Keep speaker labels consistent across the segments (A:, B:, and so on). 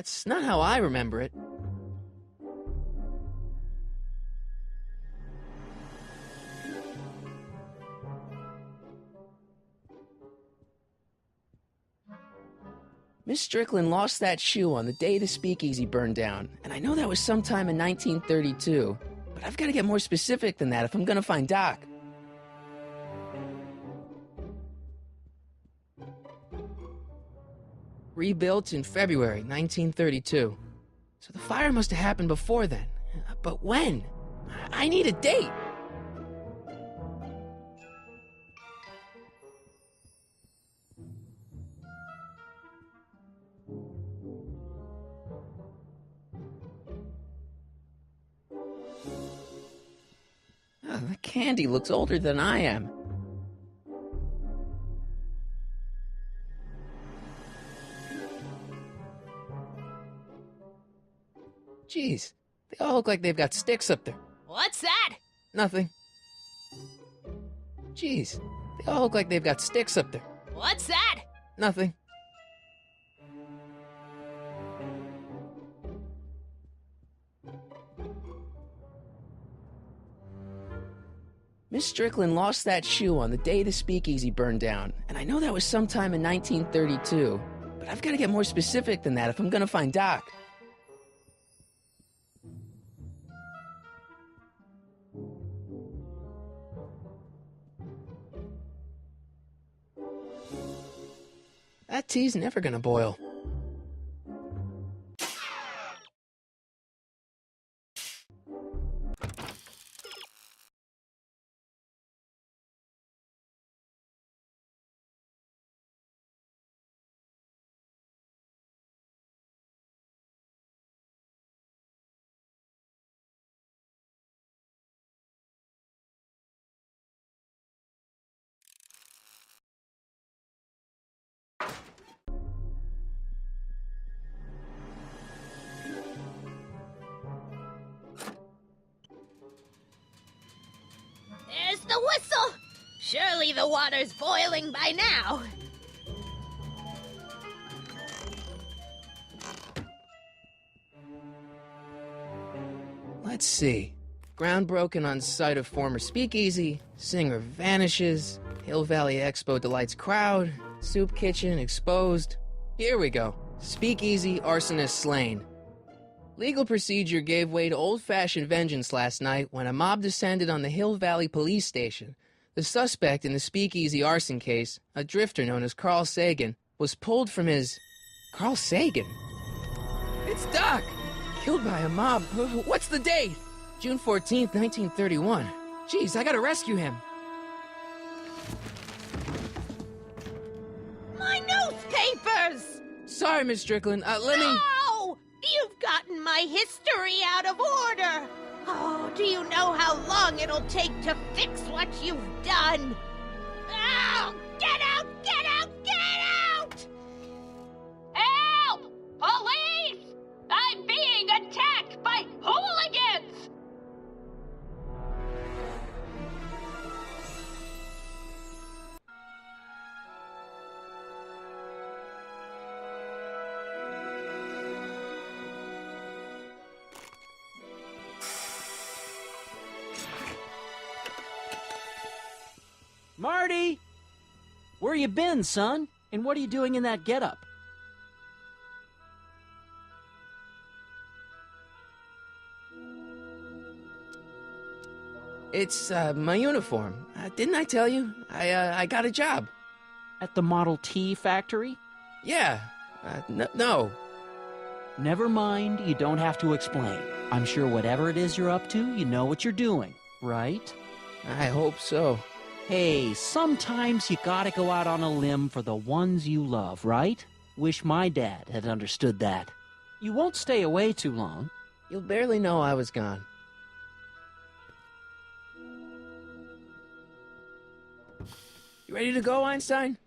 A: That's not how I remember it. Miss Strickland lost that shoe on the day the speakeasy burned down, and I know that was sometime in 1932, but I've got to get more specific than that if I'm gonna find Doc. Rebuilt in February 1932. So the fire must have happened before then. But when? I need a date. The candy looks older than I am. Jeez, they all look like they've got sticks up there.
B: What's that?
A: Nothing. Jeez, they all look like they've got sticks up there.
B: What's that?
A: Nothing. Miss Strickland lost that shoe on the day the speakeasy burned down, and I know that was sometime in 1932, but I've got to get more specific than that if I'm gonna find Doc. That tea's never gonna boil.
B: There's the whistle! Surely the water's boiling by now.
A: Let's see. Ground broken on site of former speakeasy, singer vanishes, Hill Valley Expo delights crowd, soup kitchen exposed. Here we go. Speakeasy arsonist slain. Legal procedure gave way to old-fashioned vengeance last night when a mob descended on the Hill Valley Police Station. The suspect in the speakeasy arson case, a drifter known as Carl Sagan, was pulled from his... Carl Sagan? It's Doc! Killed by a mob. What's the date? June 14th, 1931. Jeez, I gotta rescue him.
B: My newspapers!
A: Sorry, Miss Strickland. Let me...
B: No! You've gotten my history out of order! Oh, do you know how long it'll take to fix what you've done? Oh, get out! Get out! Get out!
C: Help! Police! I'm being attacked by hooligans!
D: Marty! Where you been, son? And what are you doing in that getup?
A: It's, my uniform. Didn't I tell you? I got a job.
D: At the Model T factory?
A: Yeah. No.
D: Never mind, you don't have to explain. I'm sure whatever it is you're up to, you know what you're doing, right?
A: I hope so.
D: Hey, sometimes you gotta go out on a limb for the ones you love, right? Wish my dad had understood that. You won't stay away too long.
A: You'll barely know I was gone. You ready to go, Einstein?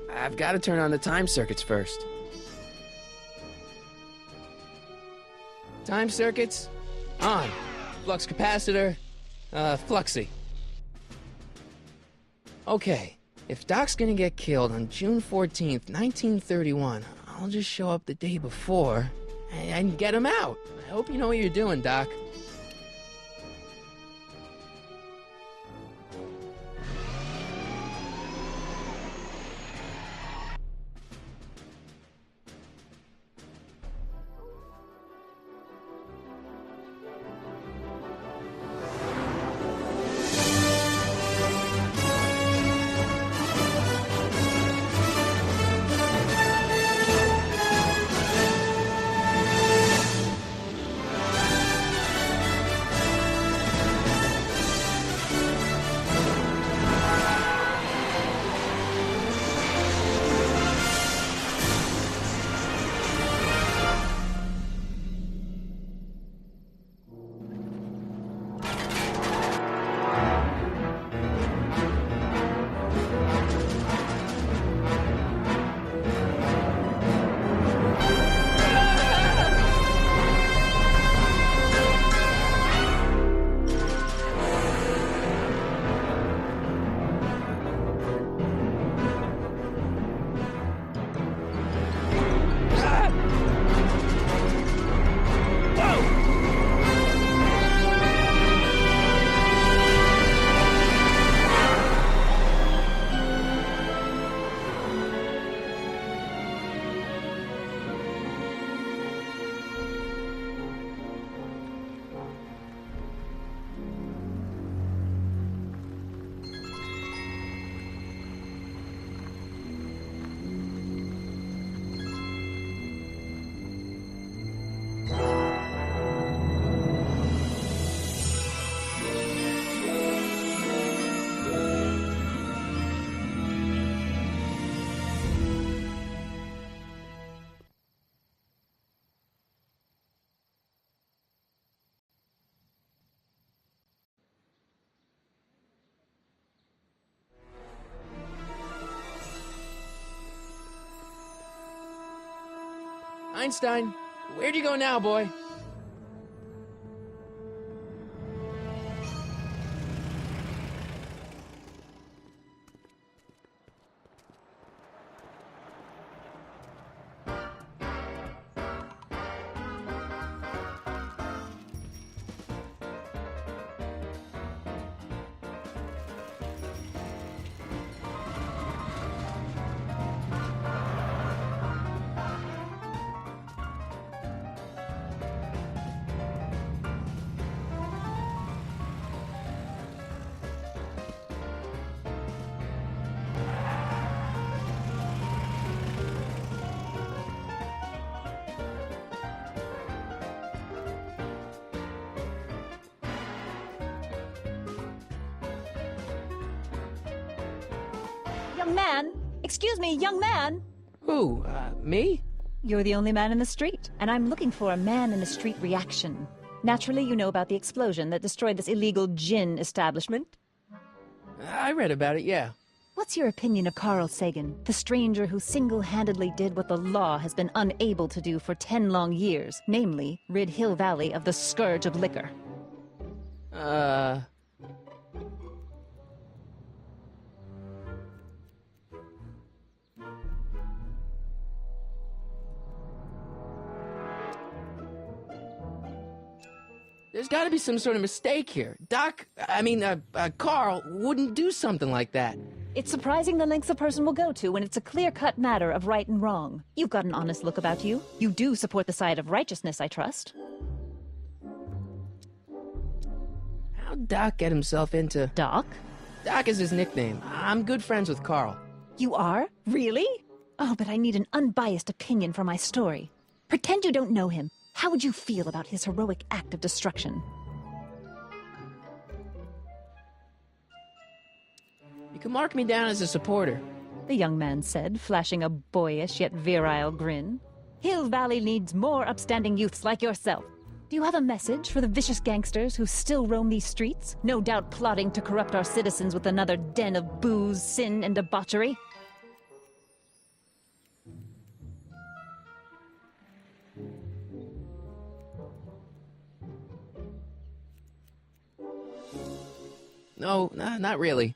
A: I've got to turn on the time circuits first. Time circuits, on. Flux capacitor, fluxy. Okay, if Doc's gonna get killed on June 14th, 1931, I'll just show up the day before and get him out. I hope you know what you're doing, Doc. Einstein, where'd you go now, boy?
E: Young man! Excuse me, young man!
A: Who, me?
E: You're the only man in the street, and I'm looking for a man-in-the-street reaction. Naturally, you know about the explosion that destroyed this illegal gin establishment.
A: I read about it, yeah.
E: What's your opinion of Carl Sagan, the stranger who single-handedly did what the law has been unable to do for 10 long years, namely, rid Hill Valley of the scourge of liquor?
A: There's gotta be some sort of mistake here. Carl wouldn't do something like that.
E: It's surprising the lengths a person will go to when it's a clear-cut matter of right and wrong. You've got an honest look about you. You do support the side of righteousness, I trust.
A: How'd Doc get himself into...
E: Doc?
A: Doc is his nickname. I'm good friends with Carl.
E: You are? Really? Oh, but I need an unbiased opinion for my story. Pretend you don't know him. How would you feel about his heroic act of destruction?
A: You can mark me down as a supporter.
E: The young man said, flashing a boyish yet virile grin. Hill Valley needs more upstanding youths like yourself. Do you have a message for the vicious gangsters who still roam these streets, no doubt plotting to corrupt our citizens with another den of booze, sin, and debauchery?
A: No, not really.